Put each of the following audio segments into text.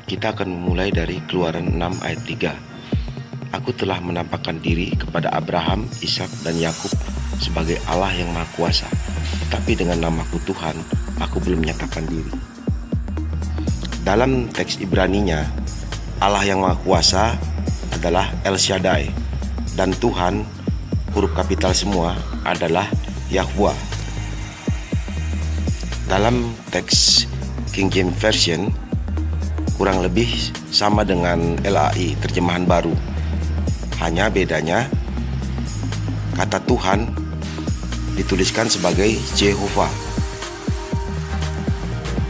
Kita akan memulai dari Keluaran 6 ayat 3. Aku telah menampakkan diri kepada Abraham, Ishak, dan Yakub sebagai Allah yang Maha Kuasa, tetapi dengan namaku Tuhan, aku belum menyatakan diri. Dalam teks Ibraninya, Allah yang Maha Kuasa adalah El Shaddai, dan Tuhan, huruf kapital semua, adalah Yahweh. Dalam teks King James Version kurang lebih sama dengan LAI, terjemahan baru. Hanya bedanya kata Tuhan dituliskan sebagai Jehovah.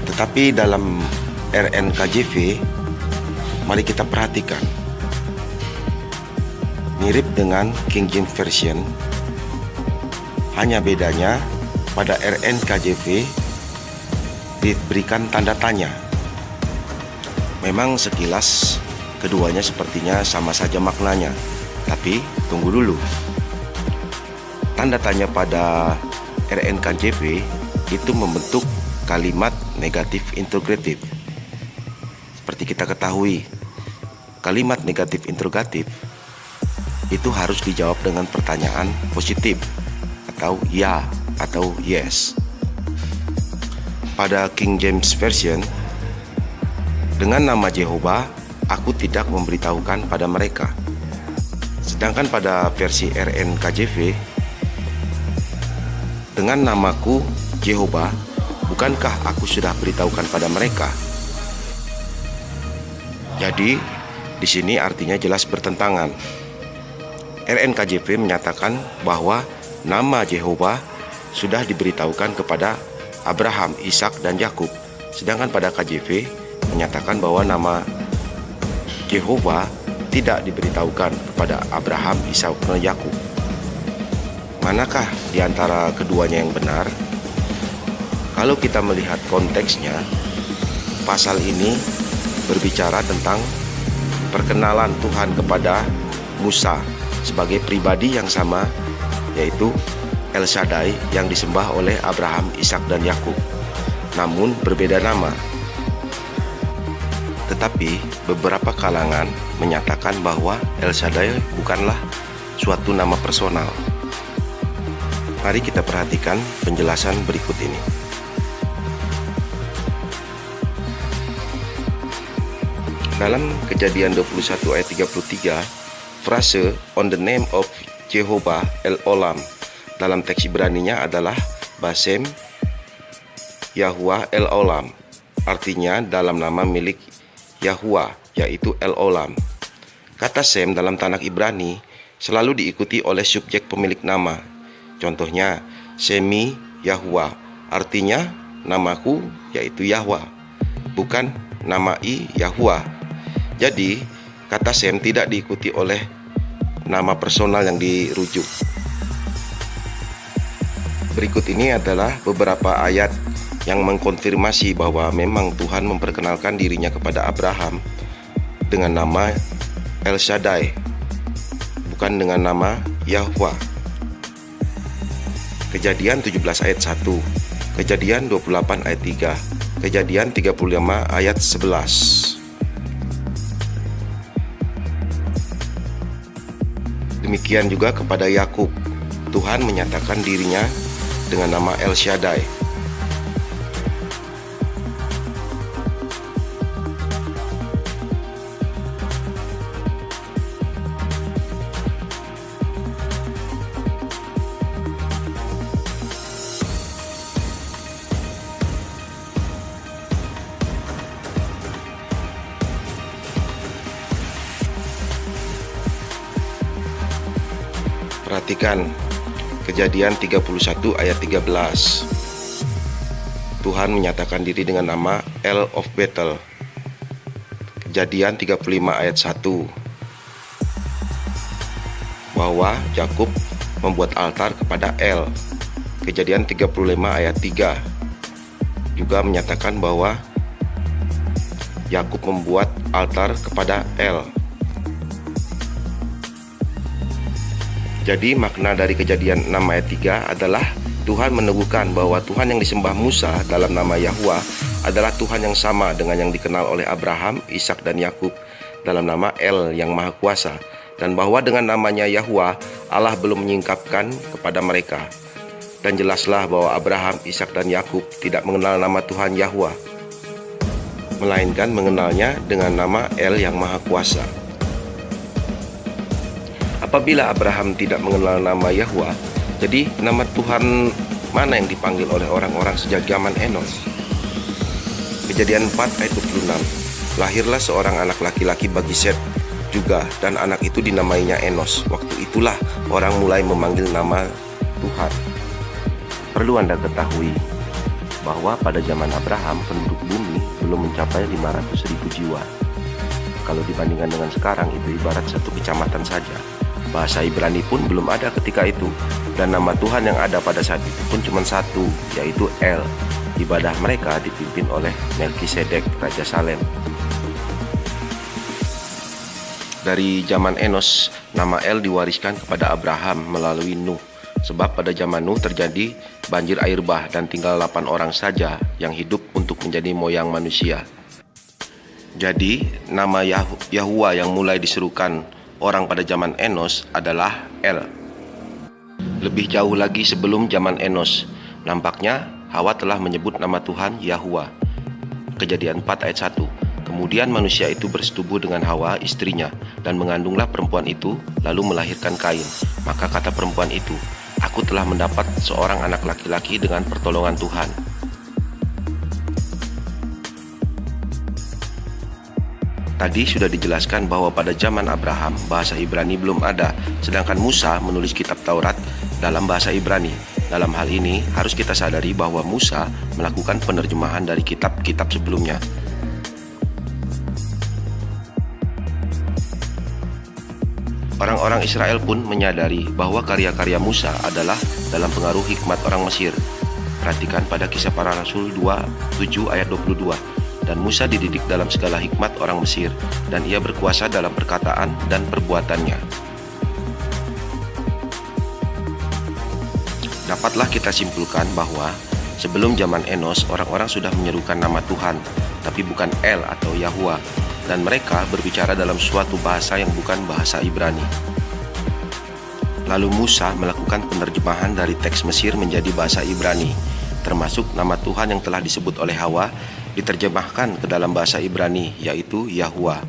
Tetapi dalam RNKJV, mari kita perhatikan. Mirip dengan King James Version, hanya bedanya pada RNKJV diberikan tanda tanya. Memang sekilas keduanya sepertinya sama saja maknanya, tapi tunggu dulu. Tanda tanya pada RNKJV itu membentuk kalimat negatif interrogatif. Seperti kita ketahui, kalimat negatif interrogatif itu harus dijawab dengan pertanyaan positif atau ya atau yes. Pada King James Version, dengan nama Jehovah, aku tidak memberitahukan pada mereka. Sedangkan pada versi RNKJV, dengan namaku Jehovah, bukankah aku sudah beritahukan pada mereka? Jadi, di sini artinya jelas bertentangan. RNKJV menyatakan bahwa nama Jehovah sudah diberitahukan kepada Abraham, Ishak, dan Yakub. Sedangkan pada KJV menyatakan bahwa nama Jehovah tidak diberitahukan kepada Abraham, Ishak, dan Yakub. Manakah di antara keduanya yang benar? Kalau kita melihat konteksnya, pasal ini berbicara tentang perkenalan Tuhan kepada Musa sebagai pribadi yang sama, yaitu El Shaddai yang disembah oleh Abraham, Ishak, dan Yakub, namun berbeda nama. Tetapi beberapa kalangan menyatakan bahwa El Shaddai bukanlah suatu nama personal. Mari kita perhatikan penjelasan berikut ini. Dalam Kejadian 21 ayat 33, frase on the name of Jehovah El Olam dalam teks Ibraninya adalah Basem Yahweh El Olam, artinya dalam nama milik Yahweh, yaitu El Olam. Kata Sem dalam Tanakh Ibrani selalu diikuti oleh subjek pemilik nama. Contohnya Semi Yahweh, artinya namaku yaitu Yahweh, bukan nama Yahweh. Jadi kata Sem tidak diikuti oleh nama personal yang dirujuk. Berikut ini adalah beberapa ayat yang mengkonfirmasi bahwa memang Tuhan memperkenalkan dirinya kepada Abraham dengan nama El Shaddai, bukan dengan nama Yahweh. Kejadian 17 ayat 1, Kejadian 28 ayat 3, Kejadian 35 ayat 11. Demikian juga kepada Yakub, Tuhan menyatakan dirinya dengan nama El Shaddai. Perhatikan Kejadian 31 ayat 13. Tuhan menyatakan diri dengan nama El of Bethel. Kejadian 35 ayat 1, bahwa Yakub membuat altar kepada El. Kejadian 35 ayat 3 juga menyatakan bahwa Yakub membuat altar kepada El. Jadi makna dari Kejadian 6 ayat 3 adalah Tuhan meneguhkan bahwa Tuhan yang disembah Musa dalam nama Yahwa adalah Tuhan yang sama dengan yang dikenal oleh Abraham, Ishak dan Yakub dalam nama El yang Maha Kuasa, dan bahwa dengan namanya Yahwa Allah belum menyingkapkan kepada mereka. Dan jelaslah bahwa Abraham, Ishak dan Yakub tidak mengenal nama Tuhan Yahwa, melainkan mengenalnya dengan nama El yang Maha Kuasa. Apabila Abraham tidak mengenal nama Yahwa, jadi nama Tuhan mana yang dipanggil oleh orang-orang sejak zaman Enos? Kejadian 4 ayat 26. Lahirlah seorang anak laki-laki bagi Set juga, dan anak itu dinamainya Enos. Waktu itulah orang mulai memanggil nama Tuhan. Perlu Anda ketahui bahwa pada zaman Abraham penduduk bumi belum mencapai 500.000 jiwa. Kalau dibandingkan dengan sekarang itu ibarat satu kecamatan saja. Bahasa Ibrani pun belum ada ketika itu, dan nama Tuhan yang ada pada saat itu pun cuma satu, yaitu El. Ibadah mereka dipimpin oleh Melkisedek, Raja Salem. Dari zaman Enos, nama El diwariskan kepada Abraham melalui Nuh. Sebab pada zaman Nuh terjadi banjir air bah dan tinggal 8 orang saja yang hidup untuk menjadi moyang manusia. Jadi nama Yahwa yang mulai diserukan orang pada zaman Enos adalah El. Lebih jauh lagi sebelum zaman Enos, nampaknya Hawa telah menyebut nama Tuhan Yahwa. Kejadian 4 ayat 1. Kemudian manusia itu bersetubuh dengan Hawa istrinya, dan mengandunglah perempuan itu, lalu melahirkan Kain. Maka kata perempuan itu, "Aku telah mendapat seorang anak laki-laki dengan pertolongan Tuhan." Tadi sudah dijelaskan bahwa pada zaman Abraham bahasa Ibrani belum ada, sedangkan Musa menulis kitab Taurat dalam bahasa Ibrani. Dalam hal ini harus kita sadari bahwa Musa melakukan penerjemahan dari kitab-kitab sebelumnya. Orang-orang Israel pun menyadari bahwa karya-karya Musa adalah dalam pengaruh hikmat orang Mesir. Perhatikan pada Kisah Para Rasul 2:7 ayat 22. Dan Musa dididik dalam segala hikmat orang Mesir, dan ia berkuasa dalam perkataan dan perbuatannya. Dapatlah kita simpulkan bahwa sebelum zaman Enos, orang-orang sudah menyerukan nama Tuhan, tapi bukan El atau Yahwa, dan mereka berbicara dalam suatu bahasa yang bukan bahasa Ibrani. Lalu Musa melakukan penerjemahan dari teks Mesir menjadi bahasa Ibrani, termasuk nama Tuhan yang telah disebut oleh Hawa diterjemahkan ke dalam bahasa Ibrani, yaitu Yahwa.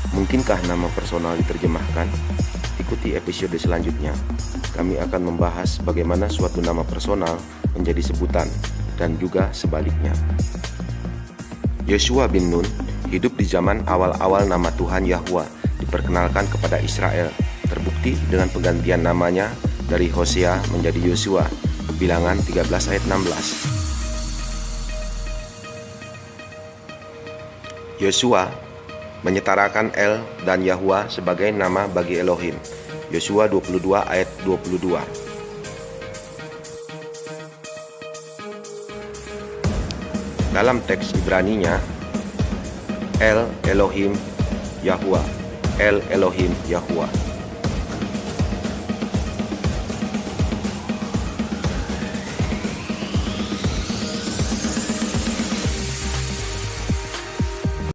Mungkinkah nama personal diterjemahkan? Ikuti episode selanjutnya. Kami akan membahas bagaimana suatu nama personal menjadi sebutan, dan juga sebaliknya. Yosua bin Nun hidup di zaman awal-awal nama Tuhan Yahwa diperkenalkan kepada Israel, terbukti dengan penggantian namanya dari Hosea menjadi Yosua, Bilangan 13 ayat 16. Yosua menyetarakan El dan Yahwa sebagai nama bagi Elohim. Yosua 22 ayat 22. Dalam teks Ibraninya, El Elohim Yahwa, El Elohim Yahwa.